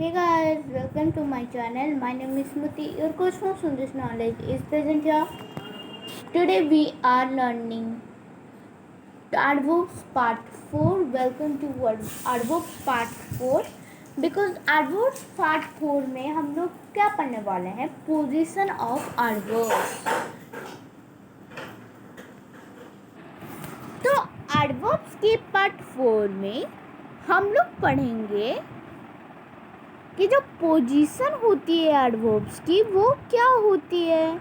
Hey guys, welcome to my channel. My name is Smriti. Your coach for Sundays Knowledge is present here. Today we are learning adverbs part 4. Welcome to adverbs part 4. Because adverbs part 4 में हम लोग क्या पढ़ने वाले हैं? Position of adverbs. तो adverbs के part 4 में हम लोग पढ़ेंगे कि जो पोजीशन होती है एडवर्ब्स की वो क्या होती है.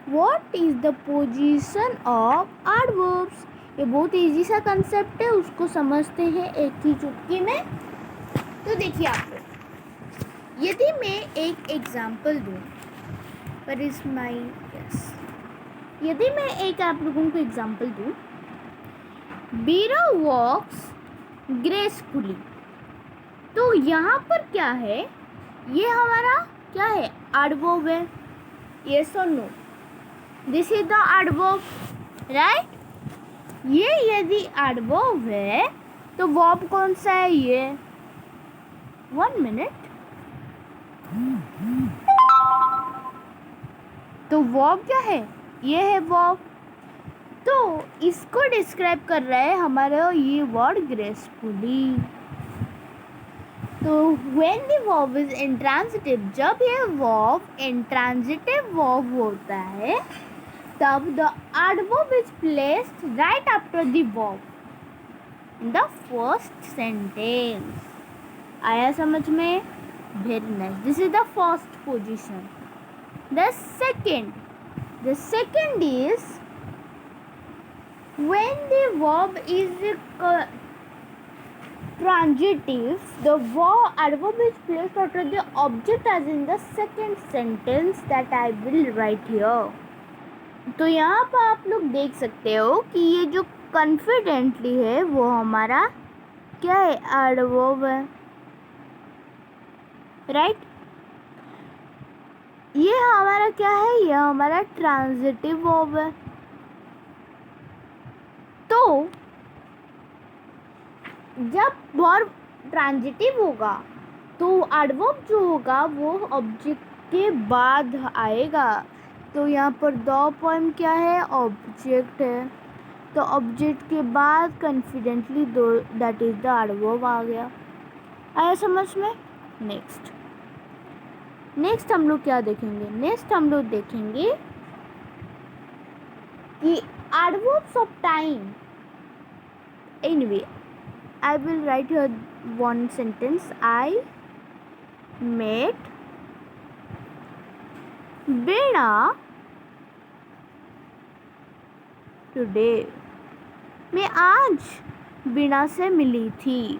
What is the position of adverbs. ये बहुत इजी सा कंसेप्ट है, उसको समझते हैं एक ही चुटकी में. तो देखिए आप लोग, यदि मैं एक एग्जांपल दूँ, पर इज माई यस, यदि मैं एक आप लोगों को एग्जांपल दूँ, बीरा वॉक्स ग्रेसफुली. तो यहाँ पर क्या है, ये हमारा क्या है, एडवर्ब है. यस और no, this is the adverb, right. ये यदि एडवर्ब है तो वर्ब कौन सा है, ये 1 मिनट. तो वर्ब क्या है, ये है वर्ब. तो इसको डिस्क्राइब कर रहा है हमारा ये वर्ड ग्रेसफुली. तो when the verb is intransitive, जब ये verb intransitive verb होता है तब the adverb is placed right after the verb in the first sentence. आया समझ में? Very nice. This is the first position. The second is when the verb is transitive, the adverb is placed after the object as in the second sentence that I will write here. तो यहाँ पर आप लोग देख सकते हो कि ये जो confidently है वो हमारा क्या है, एडवर्ब है, राइट. ये हमारा क्या है, ये हमारा ट्रांजिटिव वर्ब है. तो जब वर्ब ट्रांजिटिव होगा तो एडवर्ब जो होगा वो ऑब्जेक्ट के बाद आएगा. तो यहाँ पर द पॉइंट क्या है, ऑब्जेक्ट है. तो ऑब्जेक्ट के बाद कॉन्फिडेंटली दो, दैट इज द एडवर्ब आ गया. आया समझ में? नेक्स्ट हम लोग क्या देखेंगे, नेक्स्ट हम लोग देखेंगे कि adverbs of time. Anyway, I will write here one sentence. I met Veena today. मैं आज वीणा से मिली थी.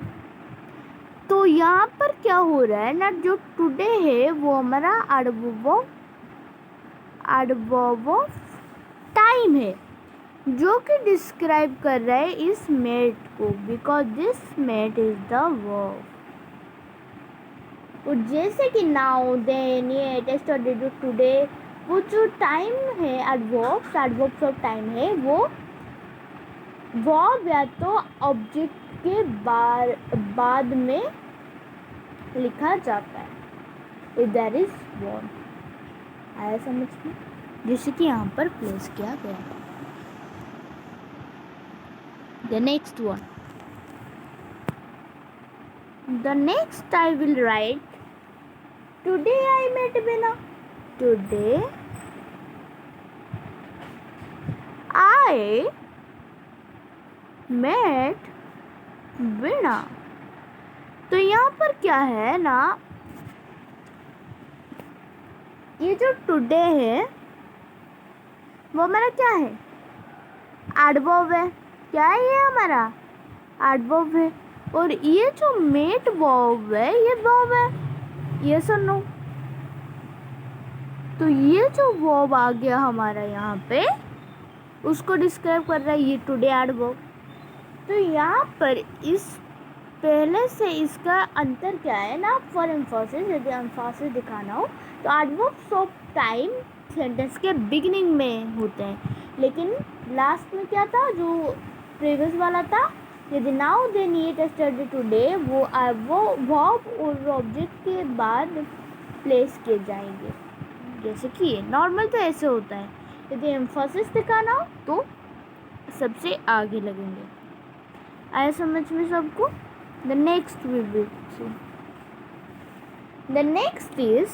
तो यहाँ पर क्या हो रहा है ना, जो टुडे है वो हमारा एडवर्ब ऑफ टाइम है जो कि डिस्क्राइब कर रहा है इस मेट को, because this met is the verb. और जैसे कि now, then, yet, yesterday, today, वो जो टाइम है एडवर्ब्स ऑफ टाइम है वो वर्ब या तो ऑब्जेक्ट के बाद में लिखा जाता है, इफ देयर इज वर्ब. आया समझ में? जैसे कि यहाँ पर प्लेस किया गया है. The next one. The next I will write, today I met Veena. Today I met Veena. तो यहाँ पर क्या है ना, ये जो टुडे है वो हमारा क्या है, एडवर्ब है. क्या है, ये हमारा एडवर्ब है. और ये जो मेट वर्ब है ये वर्ब है. ये सुनो, तो ये जो वर्ब आ गया हमारा यहाँ पे उसको डिस्क्राइब कर रहा है ये टुडे एडवर्ब. तो यहाँ पर इस पहले से इसका अंतर क्या है ना, फॉर एम्फोसिस, यदि एम्फोसिस दिखाना हो तो एडवर्ब्स ऑफ टाइम सेंटेंस के बिगिनिंग में होते हैं, लेकिन लास्ट में क्या था, जो प्रीवियस वाला था यदि now then eat study today वो वर्ब और ऑब्जेक्ट के बाद प्लेस किए जाएंगे। जैसे कि नॉर्मल तो ऐसे होता है, यदि एम्फोसिस दिखाना हो तो सबसे आगे लगेंगे। आया समझ में सबको? The next we will see, the next is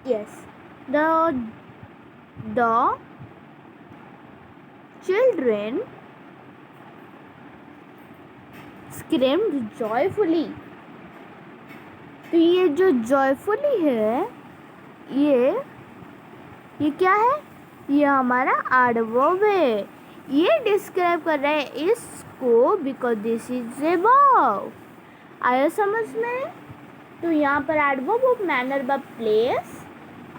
yes, the children screamed joyfully। तो ये जो joyfully है, ये क्या है? ये हमारा adverb है। ये डिस्क्राइब कर रहा है इसको because this is a verb। आया समझ में? तो यहाँ पर adverb of manner by place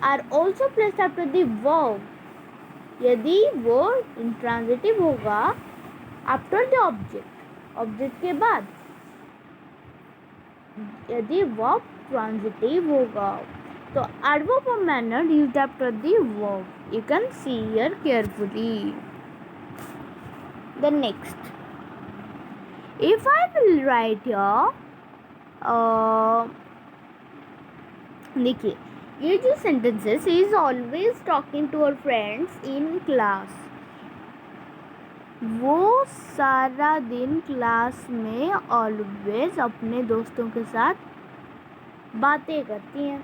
are also placed after the verb। यदि वो intransitive होगा after the object के बाद, यदि verb transitive होगा तो adverb of manner used after the verb। You can see here carefully। The next, if I will write here, देखिए ये जो sentences is always talking to her friends in class। वो सारा दिन क्लास में always अपने दोस्तों के साथ बातें करती हैं।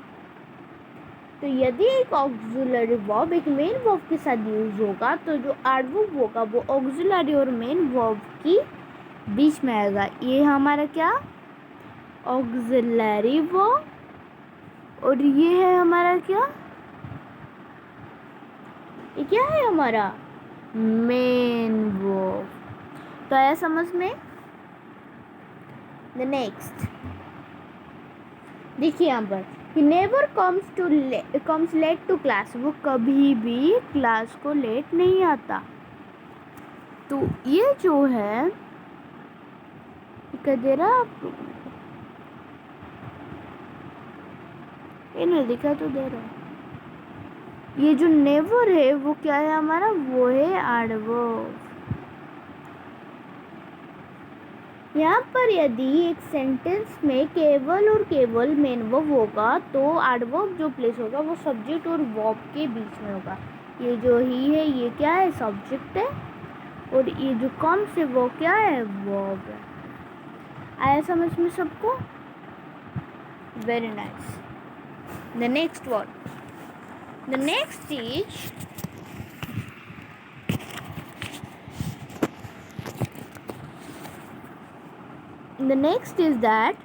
तो यदि एक ऑक्सिलरी वर्ब एक मेन वर्ब के साथ यूज होगा तो जो एडवर्ब होगा वो ऑक्सिलरी और मेन वर्ब की बीच में आएगा। ये हमारा क्या? ऑक्सिलरी वर्ब, और ये है हमारा क्या? ये क्या है हमारा? Main verb. तो आया समझ में? द नेक्स्ट देखिए यहाँ पर, he never comes late to class। वो कभी भी क्लास को लेट नहीं आता। तो ये जो है क्या दे रहा आपको? ये नहीं दिखा तो दे रहा। ये जो नेवर है वो क्या है हमारा? वो है एडवर्ब। यहाँ पर यदि एक सेंटेंस में केवल और केवल मेन वर्ब होगा तो एडवर्ब जो प्लेस होगा वो सब्जेक्ट और वर्ब के बीच में होगा। ये जो ही है ये क्या है? सब्जेक्ट है, और ये जो कम्स है वो क्या है? वर्ब है। आया समझ में सबको? Very nice. The next word, the next is the next is that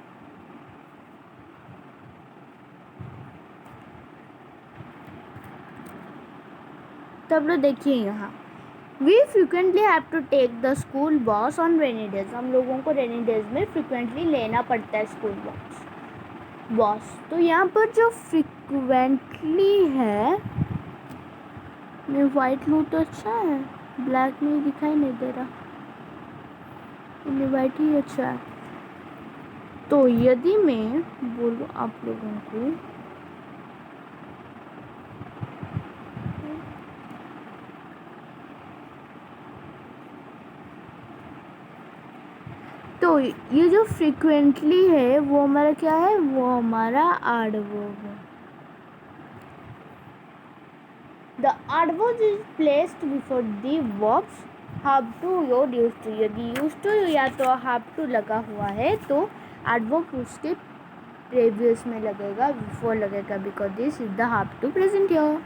तब लोग देखिए यहाँ, we frequently have to take the school bus on rainy days। हम लोगों को रेनी डेज में फ्रिक्वेंटली लेना पड़ता है स्कूल बस। तो यहाँ पर जो फ्रिक्वेंटली है, मैं वाइट लूँ तो अच्छा है, ब्लैक में दिखाई नहीं दे रहा, वाइट ही अच्छा है। तो यदि मैं बोलूँ आप लोगों को, तो ये जो फ्रीक्वेंटली है वो हमारा क्या है? वो हमारा एडवर्ब है। The adverb is placed before the verbs have to और यूज टू। यदि यूज टू या तो हैव टू लगा हुआ है तो एडवर्ब उसके प्रीवियस में लगेगा, बिफोर लगेगा, because this is the have to present here.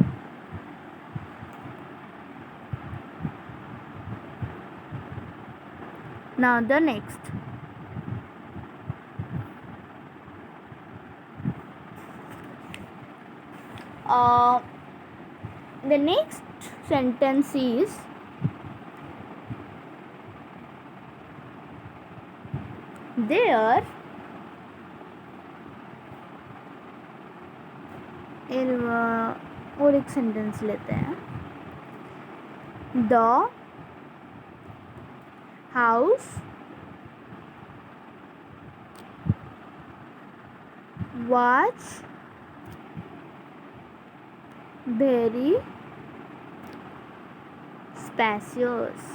Now the next, the next sentence is there और एक सेंटेंस लेते हैं, the house was very spacious.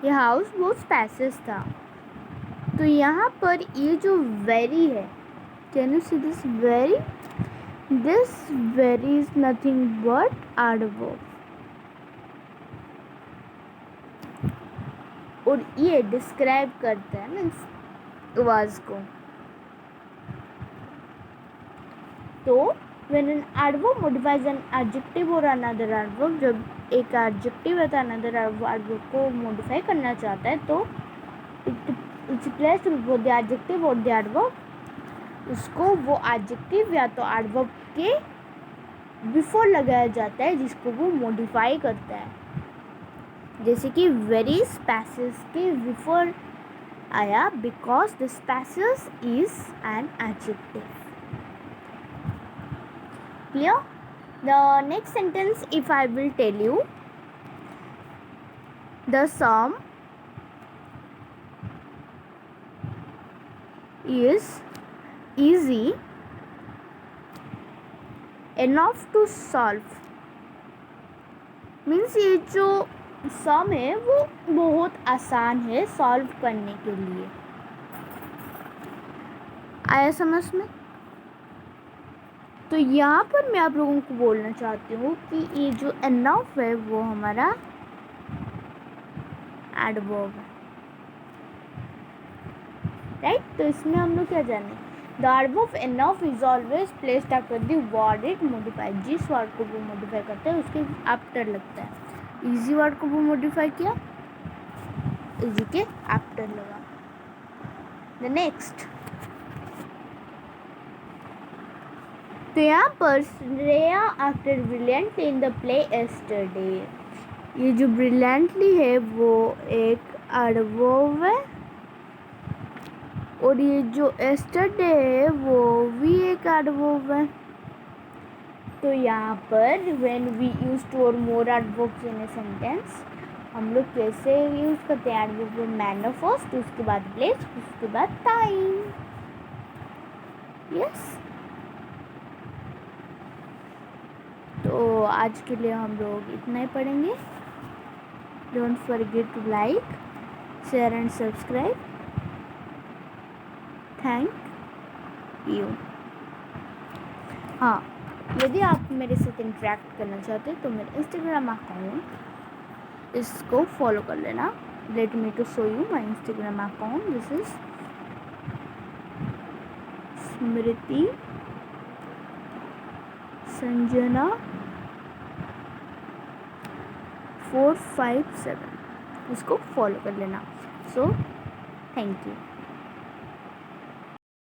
ये हाउस बहुत स्पेसियस था। तो यहाँ पर ये जो वेरी है, can you see this very? This very is nothing but adverb, और ये डिस्क्राइब करता है मीन्स आवाज को। तो when an adverb modifies an adjective or another adverb, जब एक adjective है तो another adverb को modify करना चाहता है तो it's placed before the adjective or the adverb, उसको वो adjective या तो adverb के before लगाया जाता है जिसको वो modify करता है। जैसे कि very spacious के before आया because the spacious is an adjective. Clear? The next sentence, if I will tell you, the sum is easy enough to solve, means ये जो सम है वो बहुत आसान है सॉल्व करने के लिए। आया समझ में? तो यहाँ पर मैं आप लोगों को बोलना चाहती हूँ कि ये जो एनफ है वो हमारा एडवर्ब है, राइट? तो इसमें हम लोग क्या जाने, the adverb enough is always placed after the word it modified, जिस वर्ड को वो मॉडिफाई करता है उसके आफ्टर लगता है। इजी वर्ड को वो मॉडिफाई किया, इजी के आफ्टर लगा। द नेक्स्ट, तो यहाँ पर Shreya acted brilliantly in the play yesterday, ये जो ब्रिलियंटली है वो एक एडवर्ब है, और ये जो यस्टरडे है वो भी एक एडवर्ब है। तो यहाँ पर व्हेन वी यूज टू और मोर एडवर्ब्स इन ए सेंटेंस, हम लोग कैसे यूज करते हैं एडवर्ब? मैनर फर्स्ट, उसके बाद प्लेस, उसके बाद टाइम। यस, तो आज के लिए हम लोग इतना ही पढ़ेंगे। Don't forget to like, share and subscribe. Thank you. हाँ, यदि आप मेरे साथ इंटरेक्ट करना चाहते हैं तो मेरे इंस्टाग्राम अकाउंट इसको फॉलो कर लेना। Let me to show you my Instagram account. This is Smriti Sanjana 457, इसको फॉलो कर लेना। So thank you.